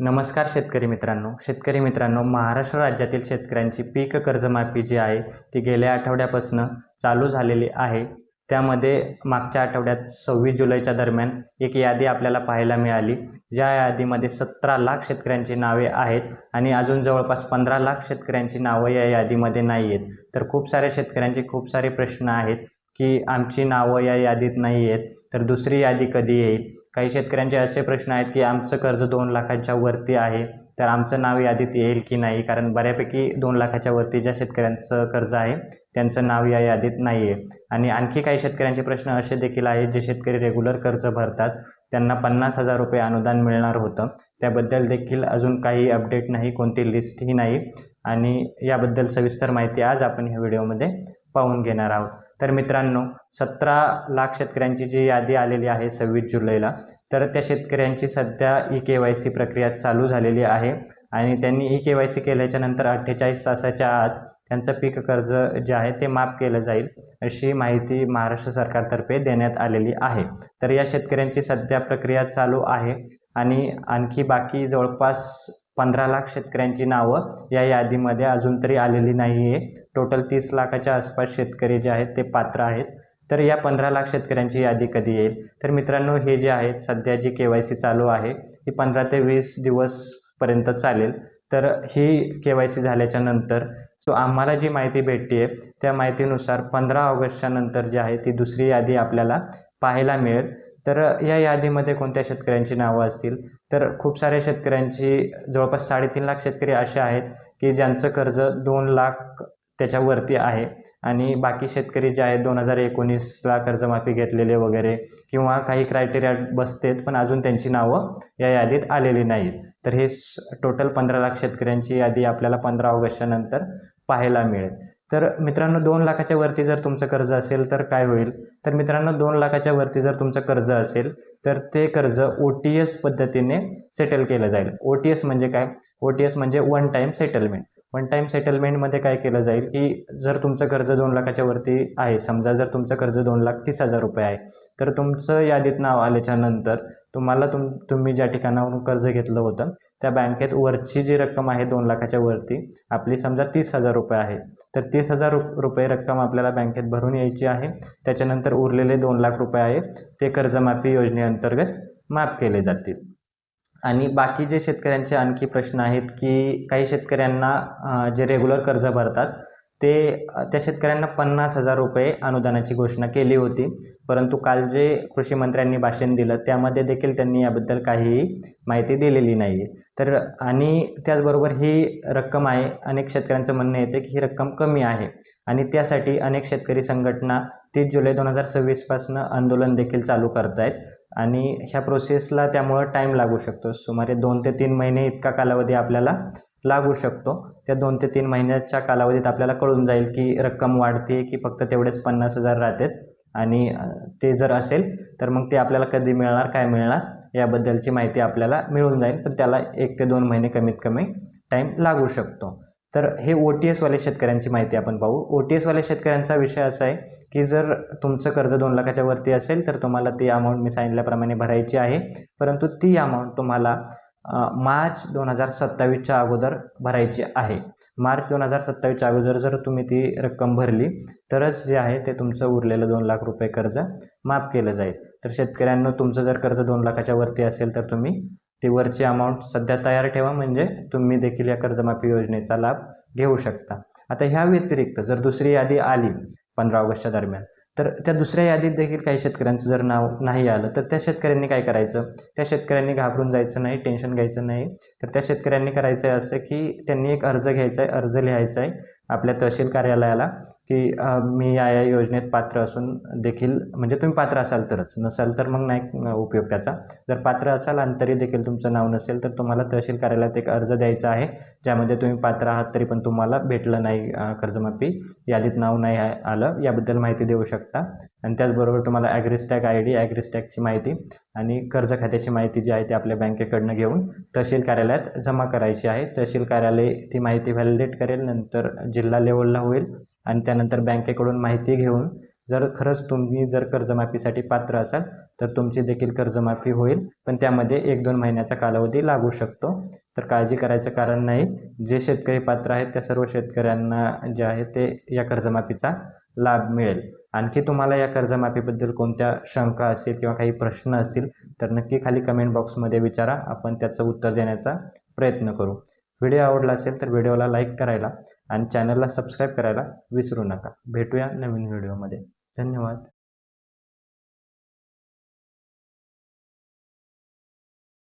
नमस्कार शेतकरी मित्रांनो, महाराष्ट्र राज्यातील शेतकऱ्यांची पीक कर्जमाफी जी आहे ती गेल्या आठवड्यापासून चालू झालेली आहे. त्यामध्ये मागच्या आठवड्यात 26 जुलैच्या दरम्यान एक यादी आपल्याला पाहायला मिळाली. या यादीमध्ये 17 लाख शेतकऱ्यांची नावे आहेत आणि अजून जवळपास 15 लाख शेतकऱ्यांची नावं या यादीमध्ये नाही आहेत. तर खूप साऱ्या शेतकऱ्यांचे खूप सारे प्रश्न आहेत की आमची नावं या यादीत नाही आहेत, तर दुसरी यादी कधी येईल. काही शेतकऱ्यांचे असे प्रश्न आहेत की आमचं कर्ज 2 लाखांच्या वरती आहे, तर आमचं नाव यादीत येईल की नाही, कारण बऱ्यापैकी 2 लाखाच्या वरती ज्या शेतकऱ्यांचं कर्ज आहे त्यांचं नाव या यादीत नाही आहे. आणि आणखी काही शेतकऱ्यांचे प्रश्न असे देखील आहेत, जे शेतकरी रेग्युलर कर्ज भरतात त्यांना 50,000 रुपये अनुदान मिळणार होतं, त्याबद्दल देखील अजून काही अपडेट नाही, कोणती लिस्टही नाही. आणि याबद्दल सविस्तर माहिती आज आपण ह्या व्हिडिओमध्ये पाहून घेणार आहोत. तर मित्रांनो, 17 लाख शेतकऱ्यांची जी यादी आलेली आहे 26 जुलैला, तर त्या शेतकऱ्यांची सध्या KYC प्रक्रिया चालू झालेली आहे आणि त्यांनी KYC केल्याच्या नंतर 48 तासाच्या आत त्यांचं पीक कर्ज जे आहे ते माफ केलं जाईल, अशी माहिती महाराष्ट्र सरकारतर्फे देण्यात आलेली आहे. तर या शेतकऱ्यांची सध्या प्रक्रिया चालू आहे आणि आणखी बाकी जवळपास 15 लाख शेतकऱ्यांची नावं या यादीमध्ये अजून तरी आलेली नाही आहे. टोटल 30 लाखाच्या आसपास शेतकरी जे आहेत ते पात्र आहेत. तर या 15 लाख शेतकऱ्यांची यादी कधी येईल? तर मित्रांनो, हे जे आहेत सध्या जी KYC चालू आहे ही 15 ते 20 दिवसपर्यंत चालेल. तर ही KYC झाल्याच्या नंतर आम्हाला जी माहिती भेटते आहे त्या माहितीनुसार 15 ऑगस्टच्या नंतर जी आहे ती दुसरी यादी आपल्याला पाहायला मिळेल. तर या यादीमध्ये कोणत्या शेतकऱ्यांची नावं असतील? तर खूप साऱ्या शेतकऱ्यांची जवळपास 3.5 लाख शेतकरी असे आहेत की ज्यांचं कर्ज 2 लाख त्याच्यावरती आहे आणि बाकी शेतकरी जे आहेत 2019ला कर्जमाफी घेतलेले वगैरे किंवा काही क्रायटेरिया बसतेत, पण अजून त्यांची नावं या यादीत आलेली नाहीत. तर हे टोटल 15 लाख शेतकऱ्यांची यादी आपल्याला 15 ऑगस्टच्या नंतर पाहायला मिळेल. तर मित्रांनो, 2 लाखाच्या वरती जर तुमचं कर्ज असेल तर काय होईल? तर मित्रांनो, 2 लाखाच्या वरती जर तुमचं कर्ज असेल तर ते कर्ज OTS पद्धतीने सेटल केलं जाईल. OTS म्हणजे काय? OTS म्हणजे one time settlement. One time सेटलमेंटमध्ये काय केलं जाईल की जर तुमचं कर्ज 2 लाखाच्या वरती आहे, समजा जर तुमचं कर्ज 2,30,000 रुपये आहे, तर तुमचं यादीत नाव आल्याच्या नंतर तुम्हाला तुम्ही ज्या ठिकाणावरून कर्ज घेतलं होतं त्या बँकेत वरची जी रक्कम आहे 2 लाखाच्या वरती आपली समजा 30,000 रुपये आहे, तर 30,000 रुपये रक्कम आपल्याला बँकेत भरून यायची आहे. त्याच्यानंतर उरलेले 2 लाख रुपये आहे ते कर्जमाफी योजनेअंतर्गत माफ केले जातील. आणि बाकी जे शेतकऱ्यांचे आणखी प्रश्न आहेत की काही शेतकऱ्यांना जे रेग्युलर कर्ज भरतात त्या शेतकऱ्यांना 50,000 रुपये अनुदानाची घोषणा केली होती, परंतु काल जे कृषी मंत्र्यांनी भाषण दिलं त्यामध्ये देखील त्यांनी याबद्दल काहीही माहिती दिलेली नाही आहे. तर आणि त्याचबरोबर ही रक्कम आहे, अनेक शेतकऱ्यांचं म्हणणं येते की ही रक्कम कमी आहे आणि त्यासाठी अनेक शेतकरी संघटना 30 जुलै 2026 पासून आंदोलन देखील चालू करत आहेत आणि ह्या प्रोसेसला त्यामुळं टाईम लागू शकतो. सुमारे 2 ते 3 महिने इतका कालावधी आपल्याला लागू शकतो. त्या 2 ते 3 महिन्याच्या कालावधीत आपल्याला कळून जाईल की रक्कम वाढते की फक्त तेवढेच 50,000 राहतात, आणि ते जर असेल तर मग ते आपल्याला कधी मिळणार, काय मिळणार याबद्दलची माहिती आपल्याला मिळून जाईल, पण त्याला 1 ते 2 महिने कमीत कमी टाईम लागू शकतो. तर हे OTS शेतकऱ्यांची माहिती आपण पाहू. OTS शेतकऱ्यांचा विषय असा आहे की जर तुमचं कर्ज 2 लाखाच्या वरती असेल तर तुम्हाला ती अमाऊंट मी सांगितल्याप्रमाणे भरायची आहे, परंतु ती अमाऊंट तुम्हाला मार्च 2027च्या अगोदर भरायची आहे. मार्च 2027च्या अगोदर जर तुम्ही ती रक्कम भरली तरच जे आहे ते तुमचं उरलेलं 2 लाख रुपये कर्ज माफ केलं जाईल. तर शेतकऱ्यांनो, तुमचं जर कर्ज 2 लाखाच्या वरती असेल तर तुम्ही ती वरची अमाऊंट सध्या तयार ठेवा, म्हणजे तुम्ही देखील या कर्जमाफी योजनेचा लाभ घेऊ शकता. आता ह्या व्यतिरिक्त जर दुसरी यादी आली 15 ऑगस्टच्या दरम्यान, तर त्या दुसऱ्या यादीत देखील काही शेतकऱ्यांचं जर नाव नाही आलं तर त्या शेतकऱ्यांनी काय करायचं? त्या शेतकऱ्यांनी घाबरून जायचं नाही, टेन्शन घ्यायचं नाही. तर त्या शेतकऱ्यांनी करायचं आहे असं की त्यांनी एक अर्ज घ्यायचा आहे, अर्ज लिहायचा आहे आपल्या तहसील कार्यालयाला की मी या योजनेत पात्र असून देखील, म्हणजे तुम्ही पात्र असाल तरच, नसाल तर मग नाही उपयोग त्याचा. जर पात्र असाल आणि तरी देखील तुमचं नाव नसेल तर तुम्हाला तहसील कार्यालयात एक अर्ज द्यायचा आहे, ज्यामध्ये तुम्ही पात्र आहात तरी पण तुम्हाला भेटलं नाही कर्जमाफी, यादीत नाव नाही आलं, याबद्दल माहिती देऊ शकता. आणि त्याचबरोबर तुम्हाला ॲग्रिस्टॅग ID, ॲग्रिस्टॅगची माहिती आणि कर्ज खात्याची माहिती जी आहे ती आपल्या बँकेकडनं घेऊन तहसील कार्यालयात जमा करायची आहे. तहसील कार्यालय ती माहिती व्हॅलिडेट करेल, नंतर जिल्हा लेवलला होईल आणि त्यानंतर बँकेकडून माहिती घेऊन जर खरंच तुम्ही जर कर्जमाफीसाठी पात्र असाल तर तुमची देखील कर्जमाफी होईल, पण त्यामध्ये 1-2 महिन्याचा कालावधी लागू शकतो. तर काळजी करायचं कारण नाही. जे शेतकरी पात्र आहेत त्या सर्व शेतकऱ्यांना जे आहे ते या कर्जमाफीचा लाभ मिळेल. आणखी तुम्हाला या कर्जमाफीबद्दल कोणत्या शंका असतील किंवा काही प्रश्न असतील तर नक्की खाली कमेंट बॉक्समध्ये विचारा. आपण त्याचं उत्तर देण्याचा प्रयत्न करू. व्हिडिओ आवडला असेल तर व्हिडिओला लाईक करायला आणि चॅनलला सबस्क्राईब करायला विसरू नका. भेटूया नवीन व्हिडिओमध्ये. धन्यवाद.